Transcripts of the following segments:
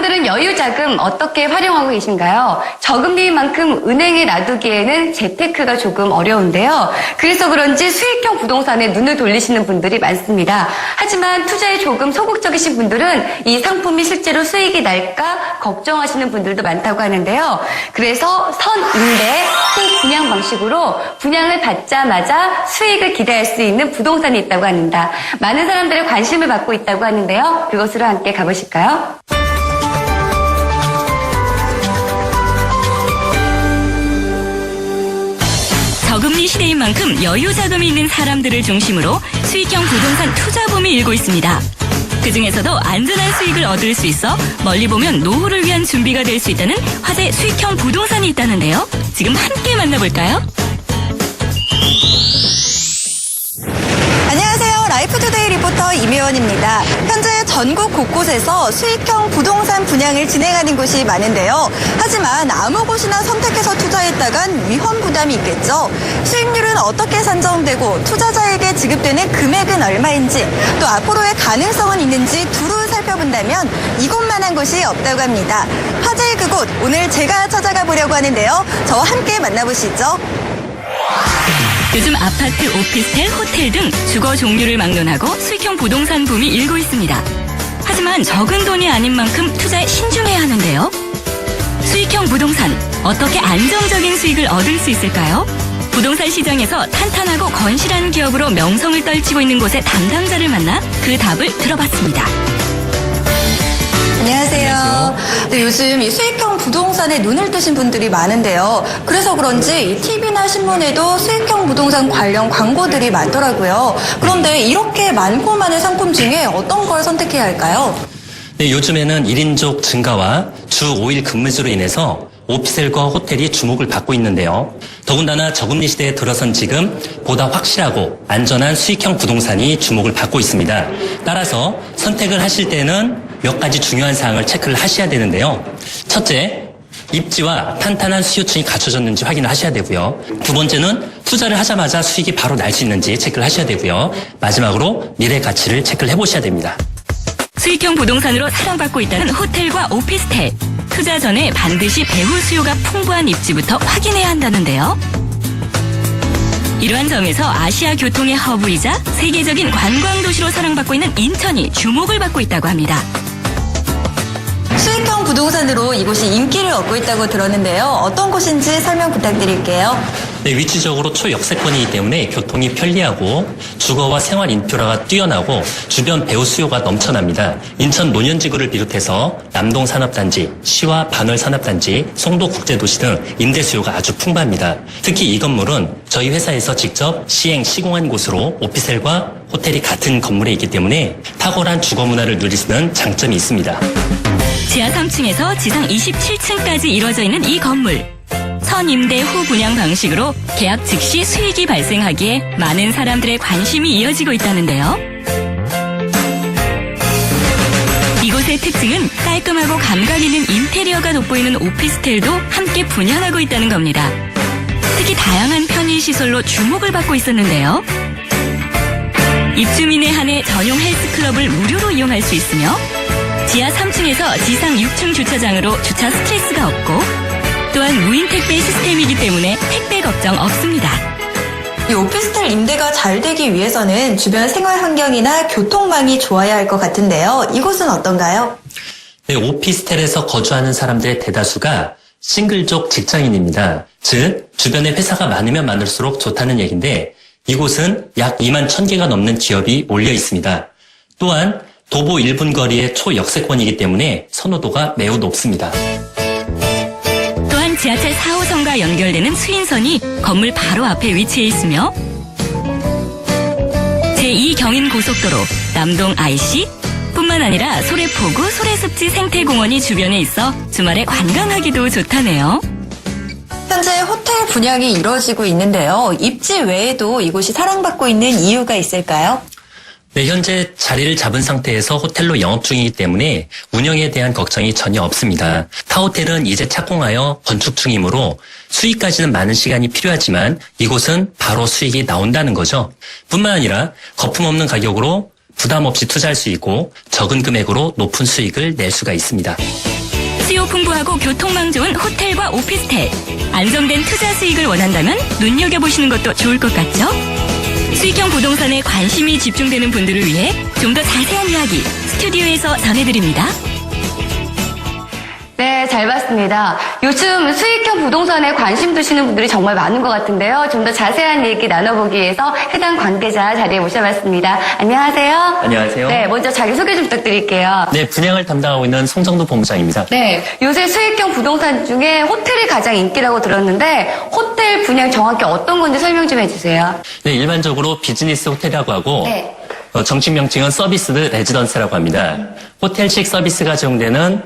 여러분들은 여유자금 어떻게 활용하고 계신가요? 저금리만큼 은행에 놔두기에는 재테크가 조금 어려운데요. 그래서 그런지 수익형 부동산에 눈을 돌리시는 분들이 많습니다. 하지만 투자에 조금 소극적이신 분들은 이 상품이 실제로 수익이 날까 걱정하시는 분들도 많다고 하는데요. 그래서 선임대, 소분양 방식으로 분양을 받자마자 수익을 기대할 수 있는 부동산이 있다고 합니다. 많은 사람들의 관심을 받고 있다고 하는데요. 그것으로 함께 가보실까요? 저금리 시대인 만큼 여유 자금이 있는 사람들을 중심으로 수익형 부동산 투자붐이 일고 있습니다. 그중에서도 안전한 수익을 얻을 수 있어 멀리 보면 노후를 위한 준비가 될 수 있다는 화제 수익형 부동산이 있다는데요. 지금 함께 만나볼까요? 안녕하세요. 라이프투데이 리포터 임혜원입니다. 현재 전국 곳곳에서 수익형 부동산 분양을 진행하는 곳이 많은데요. 하지만 아무 곳이나 선택해서 투자했다간 위험 부담이 있겠죠. 수익률은 어떻게 산정되고 투자자에게 지급되는 금액은 얼마인지 또 앞으로의 가능성은 있는지 두루 살펴본다면 이곳만한 곳이 없다고 합니다. 화제의 그곳 오늘 제가 찾아가 보려고 하는데요. 저와 함께 만나보시죠. 요즘 아파트, 오피스텔, 호텔 등 주거 종류를 막론하고 수익형 부동산 붐이 일고 있습니다. 하지만 적은 돈이 아닌 만큼 투자에 신중해야 하는데요. 수익형 부동산, 어떻게 안정적인 수익을 얻을 수 있을까요? 부동산 시장에서 탄탄하고 건실한 기업으로 명성을 떨치고 있는 곳의 담당자를 만나 그 답을 들어봤습니다. 안녕하세요. 네, 요즘 이 수익형 부동산에 눈을 뜨신 분들이 많은데요. 그래서 그런지 이 TV나 신문에도 수익형 부동산 관련 광고들이 많더라고요. 그런데 이렇게 많고 많은 상품 중에 어떤 걸 선택해야 할까요? 네, 요즘에는 1인족 증가와 주 5일 근무제로 인해서 오피스텔과 호텔이 주목을 받고 있는데요. 더군다나 저금리 시대에 들어선 지금 보다 확실하고 안전한 수익형 부동산이 주목을 받고 있습니다. 따라서 선택을 하실 때는 몇 가지 중요한 사항을 체크를 하셔야 되는데요. 첫째, 입지와 탄탄한 수요층이 갖춰졌는지 확인을 하셔야 되고요. 두 번째는 투자를 하자마자 수익이 바로 날 수 있는지 체크를 하셔야 되고요. 마지막으로 미래 가치를 체크를 해보셔야 됩니다. 수익형 부동산으로 사랑받고 있다는 호텔과 오피스텔. 투자 전에 반드시 배후 수요가 풍부한 입지부터 확인해야 한다는데요. 이러한 점에서 아시아 교통의 허브이자 세계적인 관광도시로 사랑받고 있는 인천이 주목을 받고 있다고 합니다. 수익형 부동산으로 이곳이 인기를 얻고 있다고 들었는데요. 어떤 곳인지 설명 부탁드릴게요. 네, 위치적으로 초역세권이기 때문에 교통이 편리하고 주거와 생활 인프라가 뛰어나고 주변 배후 수요가 넘쳐납니다. 인천 논현지구를 비롯해서 남동산업단지, 시와 반월산업단지, 송도국제도시 등 임대 수요가 아주 풍부합니다. 특히 이 건물은 저희 회사에서 직접 시공한 곳으로 오피스텔과 호텔이 같은 건물에 있기 때문에 탁월한 주거 문화를 누릴 수 있는 장점이 있습니다. 지하 3층에서 지상 27층까지 이루어져 있는 이 건물. 선임대 후 분양 방식으로 계약 즉시 수익이 발생하기에 많은 사람들의 관심이 이어지고 있다는데요. 이곳의 특징은 깔끔하고 감각 있는 인테리어가 돋보이는 오피스텔도 함께 분양하고 있다는 겁니다. 특히 다양한 편의시설로 주목을 받고 있었는데요. 입주민에 한해 전용 헬스클럽을 무료로 이용할 수 있으며 지하 3층에서 지상 6층 주차장으로 주차 스트레스가 없고 또한 무인 택배 시스템이기 때문에 택배 걱정 없습니다. 이 오피스텔 임대가 잘 되기 위해서는 주변 생활 환경이나 교통망이 좋아야 할 것 같은데요. 이곳은 어떤가요? 네, 오피스텔에서 거주하는 사람들의 대다수가 싱글족 직장인입니다. 즉, 주변에 회사가 많으면 많을수록 좋다는 얘기인데 이곳은 약 2만 1,000개가 넘는 기업이 몰려 있습니다. 또한 도보 1분 거리의 초역세권이기 때문에 선호도가 매우 높습니다. 또한 지하철 4호선과 연결되는 수인선이 건물 바로 앞에 위치해 있으며 제2경인고속도로, 남동 IC 뿐만 아니라 소래포구, 소래습지 생태공원이 주변에 있어 주말에 관광하기도 좋다네요. 현재 호텔 분양이 이루어지고 있는데요. 입지 외에도 이곳이 사랑받고 있는 이유가 있을까요? 네, 현재 자리를 잡은 상태에서 호텔로 영업 중이기 때문에 운영에 대한 걱정이 전혀 없습니다. 타호텔은 이제 착공하여 건축 중이므로 수익까지는 많은 시간이 필요하지만 이곳은 바로 수익이 나온다는 거죠. 뿐만 아니라 거품 없는 가격으로 부담 없이 투자할 수 있고 적은 금액으로 높은 수익을 낼 수가 있습니다. 수요 풍부하고 교통망 좋은 호텔과 오피스텔. 안정된 투자 수익을 원한다면 눈여겨보시는 것도 좋을 것 같죠? 수익형 부동산에 관심이 집중되는 분들을 위해 좀 더 자세한 이야기 스튜디오에서 전해드립니다. 네, 잘 봤습니다. 요즘 수익형 부동산에 관심 두시는 분들이 정말 많은 것 같은데요. 좀 더 자세한 얘기 나눠보기 위해서 해당 관계자 자리에 모셔봤습니다. 안녕하세요. 안녕하세요. 네, 먼저 자기소개 좀 부탁드릴게요. 네, 분양을 담당하고 있는 송정도 본부장입니다. 네, 요새 수익형 부동산 중에 호텔이 가장 인기라고 들었는데 호텔 분양 정확히 어떤 건지 설명 좀 해주세요. 네, 일반적으로 비즈니스 호텔이라고 하고 네. 정식 명칭은 서비스 레지던스라고 합니다. 호텔식 서비스가 적용되는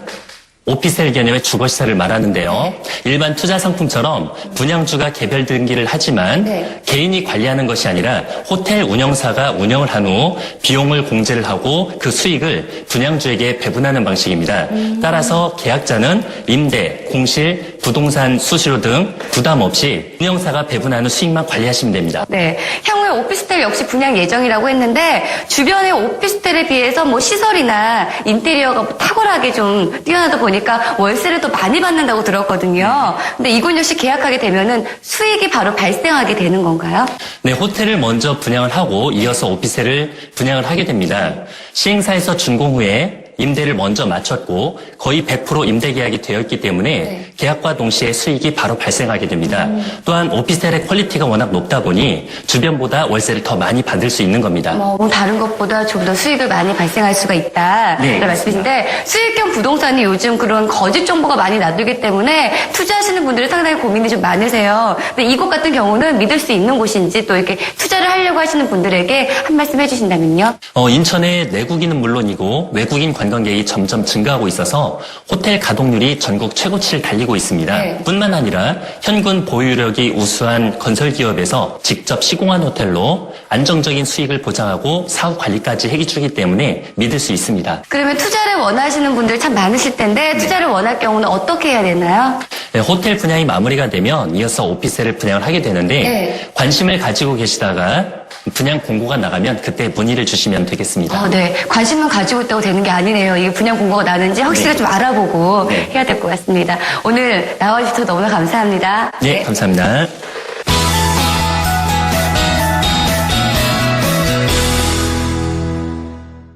오피스텔 개념의 주거시설을 말하는데요. 일반 투자 상품처럼 분양주가 개별 등기를 하지만 네. 개인이 관리하는 것이 아니라 호텔 운영사가 운영을 한 후 비용을 공제를 하고 그 수익을 분양주에게 배분하는 방식입니다. 따라서 계약자는 임대, 공실, 부동산 수수료 등 부담 없이 운영사가 배분하는 수익만 관리하시면 됩니다. 네, 향후에 오피스텔 역시 분양 예정이라고 했는데 주변의 오피스텔에 비해서 뭐 시설이나 인테리어가 뭐 탁월하게 좀 뛰어나다 보니까 월세를 더 많이 받는다고 들었거든요. 근데 이곳 역시 계약하게 되면은 수익이 바로 발생하게 되는 건가요? 네, 호텔을 먼저 분양을 하고 이어서 오피스텔을 분양을 하게 됩니다. 시행사에서 준공 후에 임대를 먼저 마쳤고 거의 100% 임대 계약이 되어 있기 때문에 네. 계약과 동시에 수익이 바로 발생하게 됩니다. 또한 오피스텔의 퀄리티가 워낙 높다 보니 주변보다 월세를 더 많이 받을 수 있는 겁니다. 뭐 다른 것보다 좀 더 수익을 많이 발생할 수가 있다. 네, 이런 말씀이신데 수익형 부동산이 요즘 그런 거짓 정보가 많이 나돌기 때문에 투자하시는 분들이 상당히 고민이 좀 많으세요. 근데 이곳 같은 경우는 믿을 수 있는 곳인지 또 이렇게 투자를 하려고 하시는 분들에게 한 말씀 해주신다면요. 인천의 내국인은 물론이고 외국인 관광객이 점점 증가하고 있어서 호텔 가동률이 전국 최고치를 달리고 있습니다. 네. 뿐만 아니라 현금 보유력이 우수한 건설기업에서 직접 시공한 호텔로 안정적인 수익을 보장하고 사후 관리까지 해주기 때문에 믿을 수 있습니다. 그러면 투자를 원하시는 분들 참 많으실 텐데 투자를 원할 경우는 어떻게 해야 되나요? 네, 호텔 분양이 마무리가 되면 이어서 오피스텔을 분양을 하게 되는데 네. 관심을 가지고 계시다가 분양 공고가 나가면 그때 문의를 주시면 되겠습니다. 네. 관심만 가지고 있다고 되는 게 아니네요. 이게 분양 공고가 나는지 확실히 네. 좀 알아보고 네. 해야 될 것 같습니다. 오늘 나와주셔서 너무나 감사합니다. 네, 감사합니다.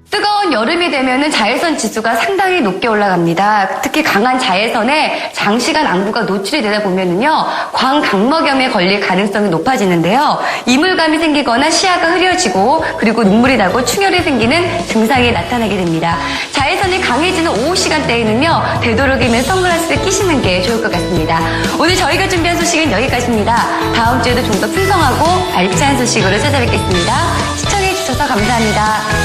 뜨거운 여름이 되면은 자외선 지수가 상당히 높게 올라갑니다. 특히 강한 자외선에 장시간 안구가 노출이 되다 보면은요, 광각막염에 걸릴 가능성이 높아지는데요. 이물감이 생기거나 시야가 흐려지고 그리고 눈물이 나고 충혈이 생기는 증상이 나타나게 됩니다. 자외선이 강해지는 오후 시간대에는요, 되도록이면 선글라스를 끼시는 게 좋을 것 같습니다. 오늘 저희가 준비한 소식은 여기까지입니다. 다음 주에도 좀 더 풍성하고 알찬 소식으로 찾아뵙겠습니다. 시청해주셔서 감사합니다.